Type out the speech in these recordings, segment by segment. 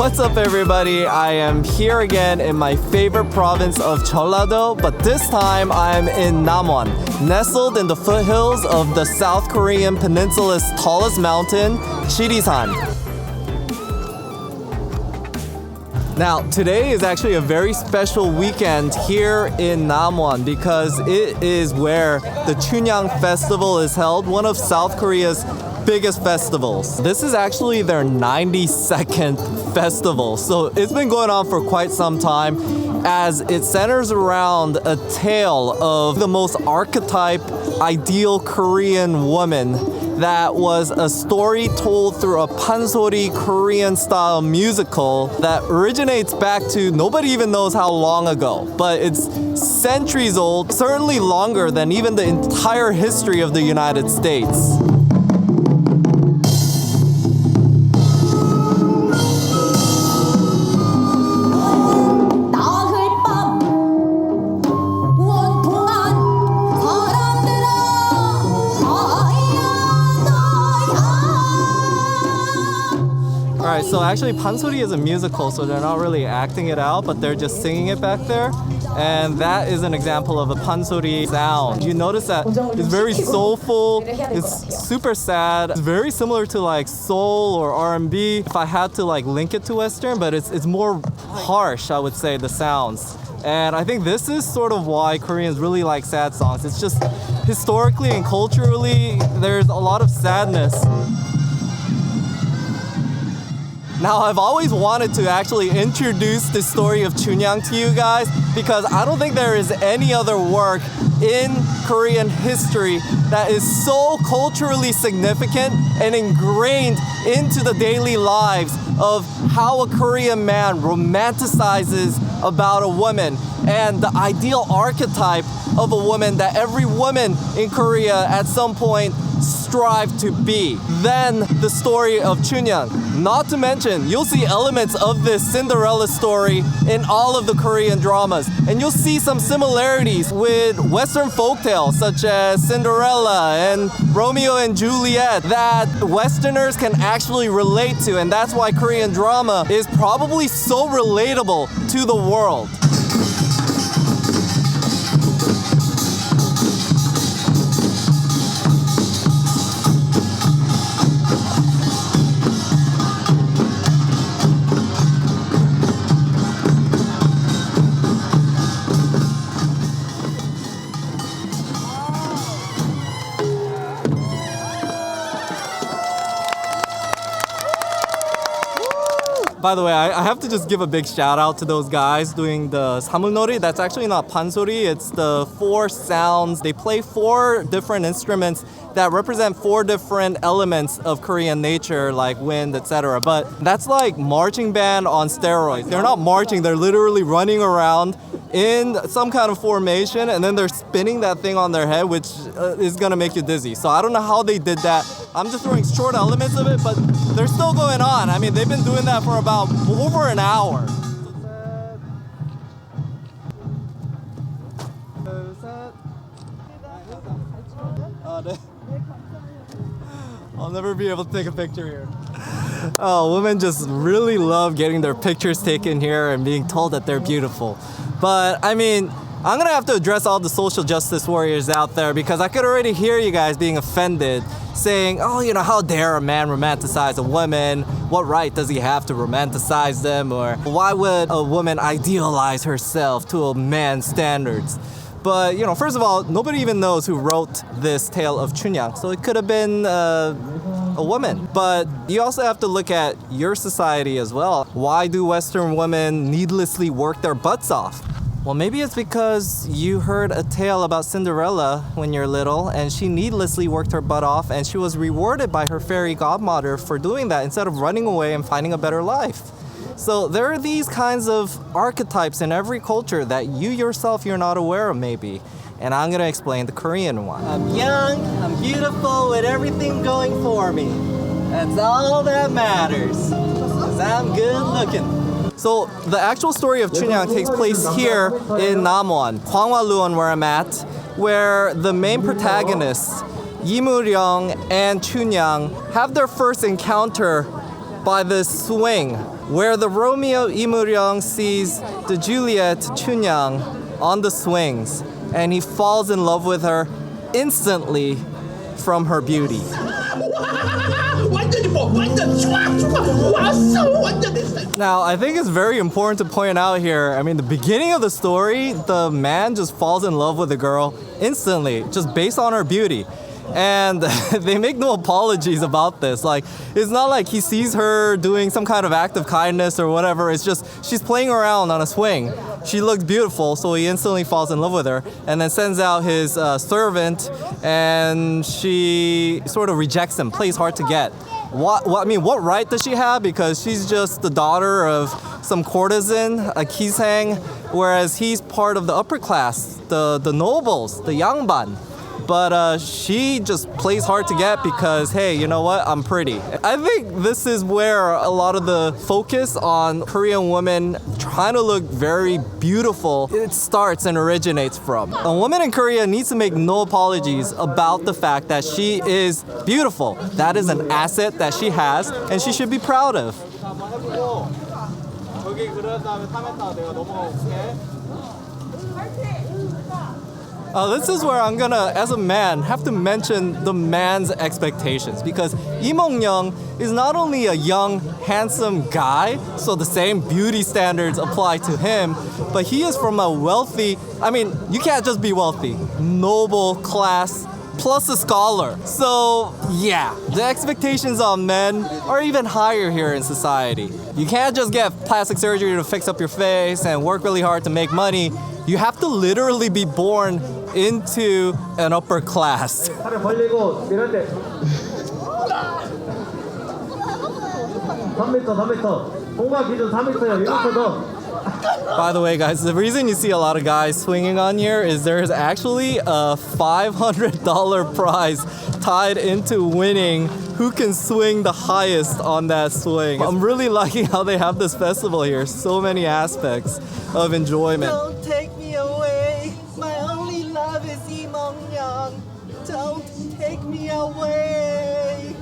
What's up everybody? I am here again in my favorite province of Jeollabuk-do, but this time I'm in Namwon, nestled in the foothills of the South Korean peninsula's tallest mountain, Jirisan. Now, today is actually a very special weekend here in Namwon because it is where the Chunhyang Festival is held, one of South Korea's biggest festivals. This is actually their 92nd festival, so it's been going on for quite some time as it centers around a tale of the most archetype, ideal Korean woman that was a story told through a pansori Korean style musical that originates back to nobody even knows how long ago, but it's centuries old, certainly longer than even the entire history of the United States. Alright, so actually pansori is a musical, so they're not really acting it out, but they're just singing it back there. And that is an example of a pansori sound. You notice that it's very soulful, it's super sad, it's very similar to like soul or R&B. If I had to like link it to Western, but it's more harsh, I would say, the sounds. And I think this is sort of why Koreans really like sad songs. It's just historically and culturally, there's a lot of sadness. Now, I've always wanted to actually introduce the story of Chunhyang to you guys because I don't think there is any other work in Korean history that is so culturally significant and ingrained into the daily lives of how a Korean man romanticizes about a woman and the ideal archetype of a woman that every woman in Korea at some point strive to be. Then the story of Chunhyang. Not to mention, you'll see elements of this Cinderella story in all of the Korean dramas. And you'll see some similarities with Western folktales such as Cinderella and Romeo and Juliet that Westerners can actually relate to. And that's why Korean drama is probably so relatable to the world. By the way, I have to just give a big shout out to those guys doing the samulnori. That's actually not pansori, it's the 4 sounds. They play 4 different instruments that represent 4 different elements of Korean nature, like wind, etc. But that's like marching band on steroids. They're not marching, they're literally running around in some kind of formation and then they're spinning that thing on their head, which is gonna make you dizzy. So I don't know how they did that. I'm just throwing short elements of it, but they're still going on. I mean, they've been doing that for about over an hour. I'll never be able to take a picture here. Oh, women just really love getting their pictures taken here and being told that they're beautiful. But I mean, I'm gonna have to address all the social justice warriors out there because I could already hear you guys being offended, saying, oh, you know, how dare a man romanticize a woman? What right does he have to romanticize them? Or why would a woman idealize herself to a man's standards? But, you know, first of all, nobody even knows who wrote this tale of Chunhyang, so it could have been a woman. But you also have to look at your society as well. Why do Western women needlessly work their butts off? Well, maybe it's because you heard a tale about Cinderella when you're little and she needlessly worked her butt off and she was rewarded by her fairy godmother for doing that instead of running away and finding a better life. So there are these kinds of archetypes in every culture that you yourself, you're not aware of maybe. And I'm gonna explain the Korean one. I'm young, I'm beautiful, with everything going for me. That's all that matters, 'cause I'm good looking. So the actual story of Chunhyang takes place here in Namwon, Hwangwha-Luon, where I'm at, where the main protagonists, Yi Mu-ryung and Chunhyang, have their first encounter by this swing where the Romeo Lee Myung sees the Juliet Chunhyang on the swings, and he falls in love with her instantly from her beauty. Now, I think it's very important to point out here, I mean, the beginning of the story, the man just falls in love with the girl instantly, just based on her beauty. And they make no apologies about this. Like, it's not like he sees her doing some kind of act of kindness or whatever. It's just she's playing around on a swing. She looked beautiful, so he instantly falls in love with her and then sends out his servant, and she sort of rejects him, plays hard to get. What right does she have? Because she's just the daughter of some courtesan, a kisang, whereas he's part of the upper class, the nobles, the yangban. But she just plays hard to get because, hey, you know what? I'm pretty. I think this is where a lot of the focus on Korean women trying to look very beautiful, it starts and originates from. A woman in Korea needs to make no apologies about the fact that she is beautiful. That is an asset that she has and she should be proud of. This is where I'm gonna, as a man, have to mention the man's expectations, because Lee Myung is not only a young, handsome guy, so the same beauty standards apply to him, but he is from a wealthy, I mean, you can't just be wealthy, noble class, plus a scholar. So yeah, the expectations on men are even higher here in society. You can't just get plastic surgery to fix up your face and work really hard to make money. You have to literally be born into an upper class. By the way, guys, the reason you see a lot of guys swinging on here is there's actually a $500 prize tied into winning who can swing the highest on that swing. I'm really liking how they have this festival here. So many aspects of enjoyment. Don't take me away. My only love is Lee Myung. Don't take me away.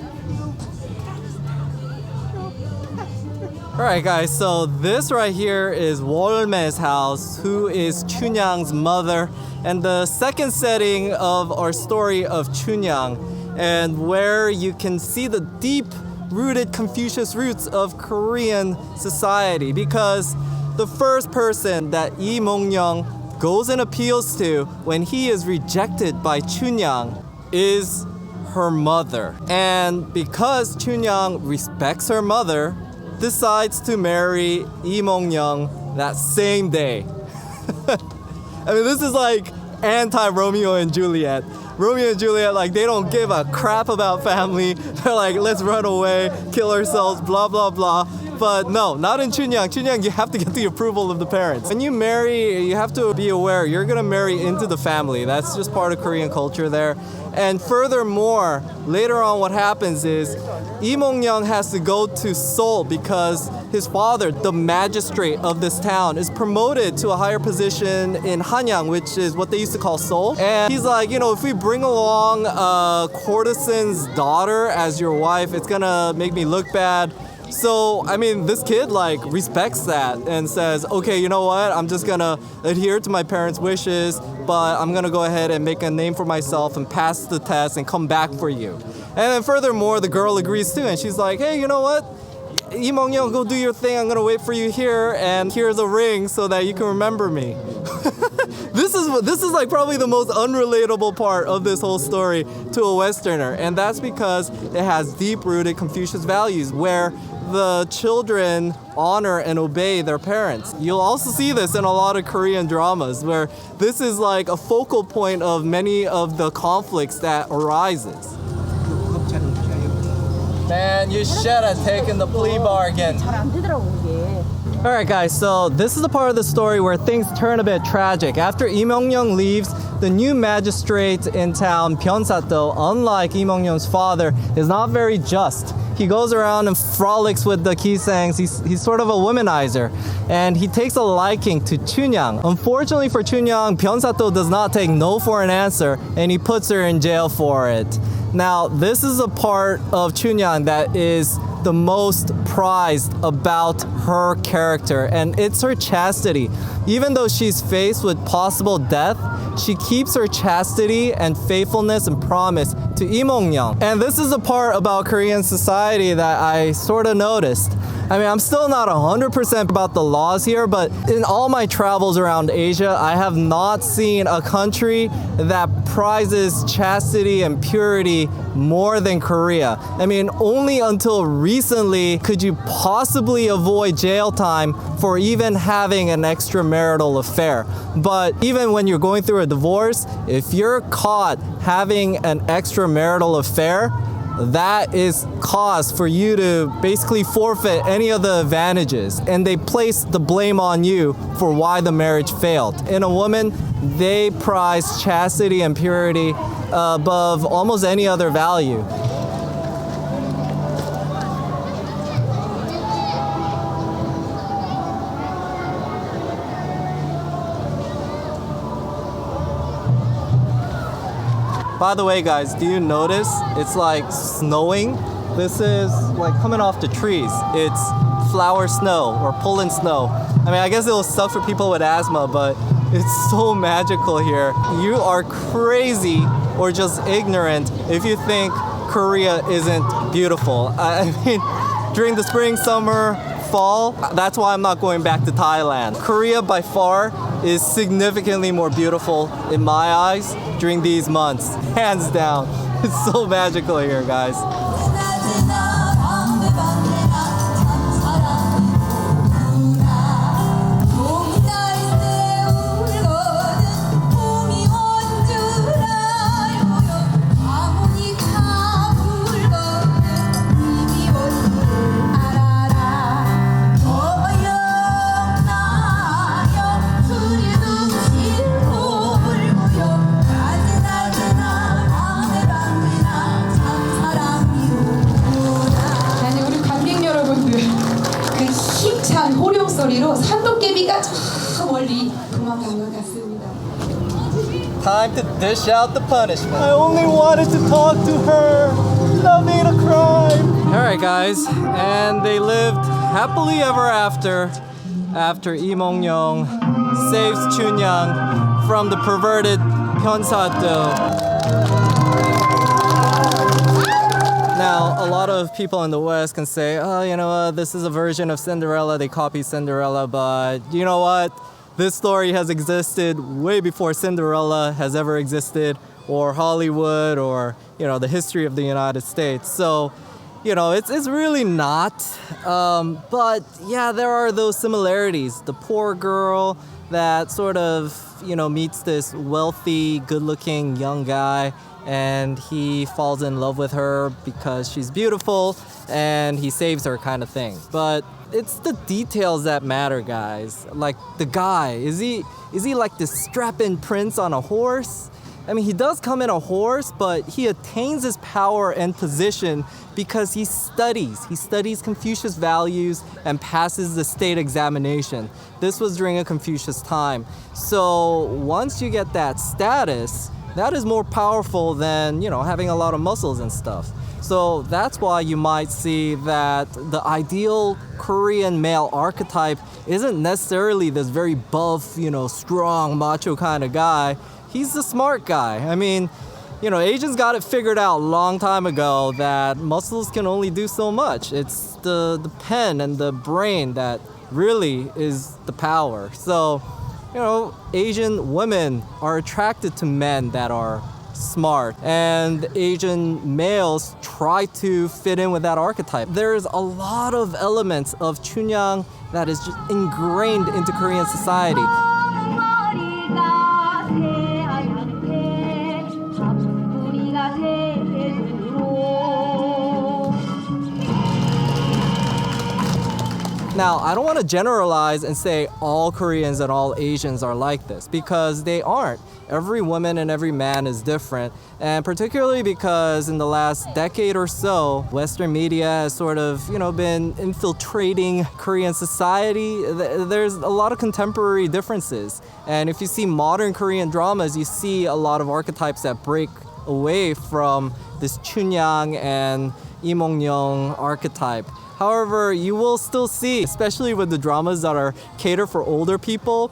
Alright guys, so this right here is Wolme's house, who is Chunhyang's mother, and the second setting of our story of Chunhyang, and where you can see the deep-rooted Confucius roots of Korean society, because the first person that Lee Myung goes and appeals to when he is rejected by Chunhyang is her mother. And because Chunhyang respects her mother, decides to marry Lee Myung that same day. I mean, this is like anti-Romeo and Juliet. Romeo and Juliet, like, they don't give a crap about family. They're like, let's run away, kill ourselves, blah, blah, blah. But no, not in Chunhyang. Chunhyang, you have to get the approval of the parents. When you marry, you have to be aware you're gonna marry into the family. That's just part of Korean culture there. And furthermore, later on what happens is Lee Myung has to go to Seoul because his father, the magistrate of this town, is promoted to a higher position in Hanyang, which is what they used to call Seoul. And he's like, you know, if we bring along a courtesan's daughter as your wife, it's gonna make me look bad. So, I mean, this kid, like, respects that and says, okay, you know what? I'm just gonna adhere to my parents' wishes, but I'm gonna go ahead and make a name for myself and pass the test and come back for you. And then furthermore, the girl agrees too, and she's like, hey, you know what? Lee Myung, go do your thing. I'm gonna wait for you here, and here's a ring so that you can remember me. This is like probably the most unrelatable part of this whole story to a Westerner, and that's because it has deep-rooted Confucius values where the children honor and obey their parents. You'll also see this in a lot of Korean dramas where this is like a focal point of many of the conflicts that arises. Man, you should have taken the plea bargain. Alright guys, so this is the part of the story where things turn a bit tragic. After Lee Myung leaves, the new magistrate in town, Pyeonsa-do, unlike Lee Myung's father, is not very just. He goes around and frolics with the kisangs. He's sort of a womanizer. And he takes a liking to Chunhyang. Unfortunately for Chunhyang, Pyeonsa-do does not take no for an answer, and he puts her in jail for it. Now, this is a part of Chunhyang that is the most prized about her character, and it's her chastity. Even though she's faced with possible death, she keeps her chastity and faithfulness and promise to Lee Mong-young. And this is a part about Korean society that I sort of noticed. I mean, I'm still not 100% about the laws here, but in all my travels around Asia, I have not seen a country that prizes chastity and purity more than Korea. I mean, only until recently could you possibly avoid jail time for even having an extramarital affair. But even when you're going through a divorce, if you're caught having an extramarital affair, that is cause for you to basically forfeit any of the advantages, and they place the blame on you for why the marriage failed. In a woman, they prize chastity and purity above almost any other value. By the way, guys, do you notice it's like snowing? This is like coming off the trees. It's flower snow or Poland snow. I mean, I guess it'll suck for people with asthma, but it's so magical here. You are crazy or just ignorant if you think Korea isn't beautiful. I mean, during the spring, summer, fall, that's why I'm not going back to Thailand. Korea by far is significantly more beautiful in my eyes during these months, hands down. It's so magical here, guys. Time to dish out the punishment. I only wanted to talk to her. Love ain't a crime. Alright guys, and they lived happily ever after Lee Mong-young saves Chunhyang from the perverted Pyonsa-do. Now, a lot of people in the West can say, oh, you know what, this is a version of Cinderella, they copied Cinderella, but you know what? This story has existed way before Cinderella has ever existed, or Hollywood, or, you know, the history of the United States. So, you know, it's really not. But yeah, there are those similarities. The poor girl that sort of, you know, meets this wealthy, good-looking young guy, and he falls in love with her because she's beautiful and he saves her, kind of thing. But it's the details that matter, guys. Like the guy, is he like this strapping prince on a horse? I mean, he does come in a horse, but he attains his power and position because he studies Confucius values and passes the state examination. This was during a Confucius time. So once you get that status, that is more powerful than, you know, having a lot of muscles and stuff. So that's why you might see that the ideal Korean male archetype isn't necessarily this very buff, you know, strong, macho kind of guy. He's the smart guy. I mean, you know, Asians got it figured out a long time ago that muscles can only do so much. It's the pen and the brain that really is the power. So, you know, Asian women are attracted to men that are smart, and Asian males try to fit in with that archetype. There's a lot of elements of Chunhyang that is just ingrained into Korean society. Now, I don't want to generalize and say all Koreans and all Asians are like this, because they aren't. Every woman and every man is different, and particularly because in the last decade or so, Western media has sort of, you know, been infiltrating Korean society. There's a lot of contemporary differences, and if you see modern Korean dramas, you see a lot of archetypes that break away from this Chunhyang and, Imongnyong archetype. However, you will still see, especially with the dramas that are catered for older people,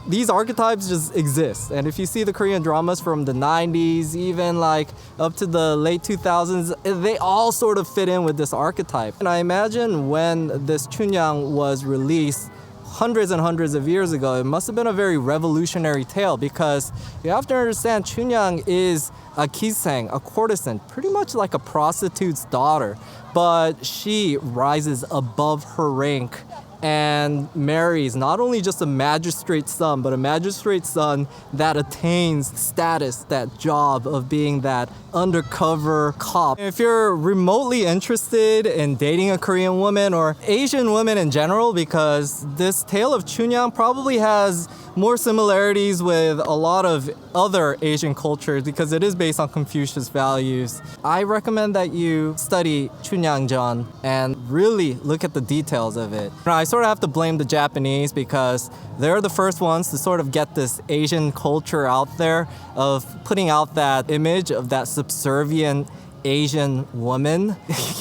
these archetypes just exist. And if you see the Korean dramas from the 90s, even like up to the late 2000s, they all sort of fit in with this archetype. And I imagine when this Chunhyang was released hundreds and hundreds of years ago, it must have been a very revolutionary tale, because you have to understand Chunhyang is a kiseng, a courtesan, pretty much like a prostitute's daughter, but she rises above her rank and marries not only just a magistrate's son, but a magistrate's son that attains status, that job of being that undercover cop. If you're remotely interested in dating a Korean woman or Asian women in general, because this tale of Chunhyang probably has more similarities with a lot of other Asian cultures because it is based on Confucius values, I recommend that you study Chunhyangjeon and really look at the details of it. I sort of have to blame the Japanese because they're the first ones to sort of get this Asian culture out there, of putting out that image of that subservient Asian woman.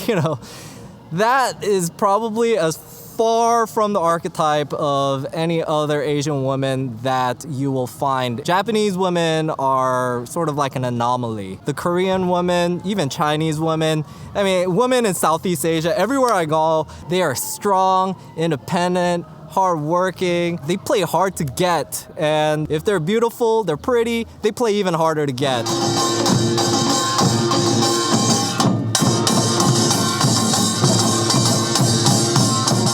You know, that is probably as far from the archetype of any other Asian woman that you will find. Japanese women are sort of like an anomaly. The Korean women, even Chinese women, I mean, women in Southeast Asia, everywhere I go, they are strong, independent, hardworking. They play hard to get. And if they're beautiful, they're pretty, they play even harder to get.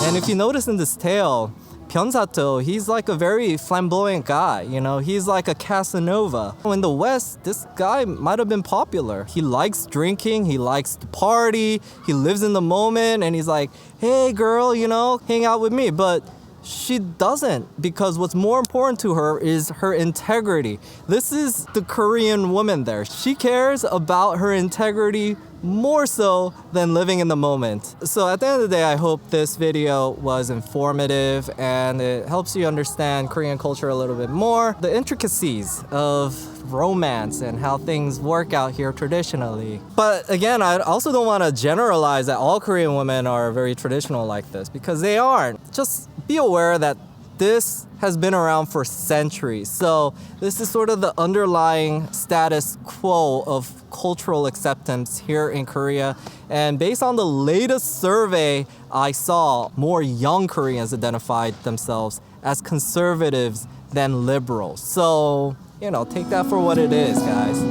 And if you notice in this tale, Pyeonsato, he's like a very flamboyant guy, you know, he's like a Casanova. In the West, this guy might have been popular. He likes drinking, he likes to party, he lives in the moment, and he's like, hey girl, you know, hang out with me. But she doesn't, because what's more important to her is her integrity. This is the Korean woman there. She cares about her integrity more so than living in the moment. So at the end of the day, I hope this video was informative and it helps you understand Korean culture a little bit more, the intricacies of romance and how things work out here traditionally. But again, I also don't want to generalize that all Korean women are very traditional like this, because they aren't. Just be aware that this has been around for centuries. So this is sort of the underlying status quo of cultural acceptance here in Korea. And based on the latest survey I saw, more young Koreans identified themselves as conservatives than liberals. So, you know, take that for what it is, guys.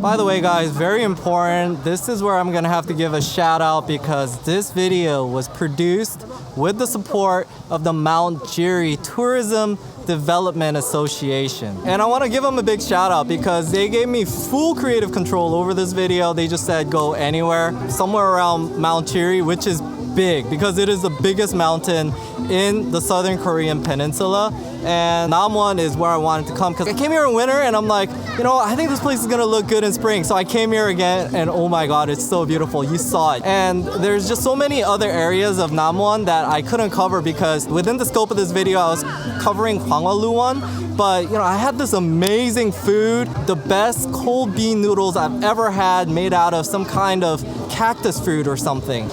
By the way, guys, very important, this is where I'm gonna have to give a shout out, because this video was produced with the support of the Mt.Jiri Tourism Development Association. And I wanna give them a big shout out because they gave me full creative control over this video. They just said go anywhere, somewhere around Mt.Jiri, which is big because it is the biggest mountain in the southern Korean peninsula. And Namwon is where I wanted to come because I came here in winter and I'm like, you know, I think this place is gonna look good in spring. So I came here again and oh my God, it's so beautiful. You saw it. And there's just so many other areas of Namwon that I couldn't cover because within the scope of this video, I was covering Hwangwon. But you know, I had this amazing food, the best cold bean noodles I've ever had, made out of some kind of cactus fruit or something.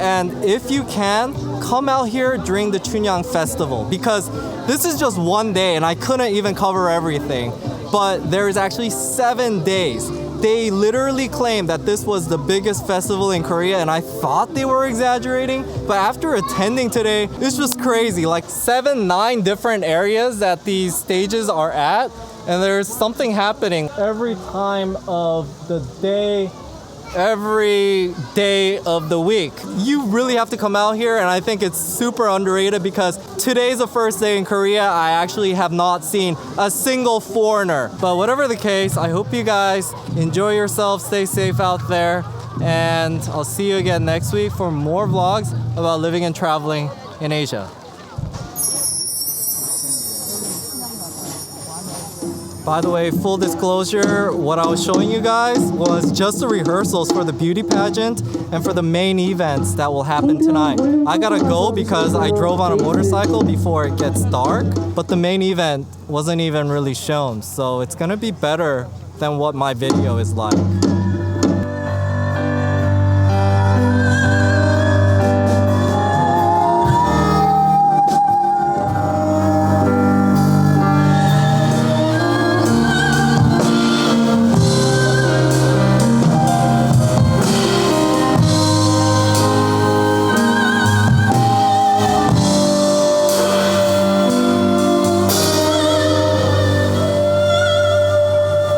And if you can, come out here during the Chunhyang Festival, because this is just one day and I couldn't even cover everything. But there is actually 7 days. They literally claim that this was the biggest festival in Korea, and I thought they were exaggerating, but after attending today, it's just crazy. Like 7-9 different areas that these stages are at, and there's something happening every time of the day, every day of the week. You really have to come out here, and I think it's super underrated because today's the first day in Korea. I actually have not seen a single foreigner. But whatever the case, I hope you guys enjoy yourselves, stay safe out there, and I'll see you again next week for more vlogs about living and traveling in Asia. By the way, full disclosure, what I was showing you guys was just the rehearsals for the beauty pageant and for the main events that will happen tonight. I gotta go because I drove on a motorcycle before it gets dark, but the main event wasn't even really shown, so it's gonna be better than what my video is like.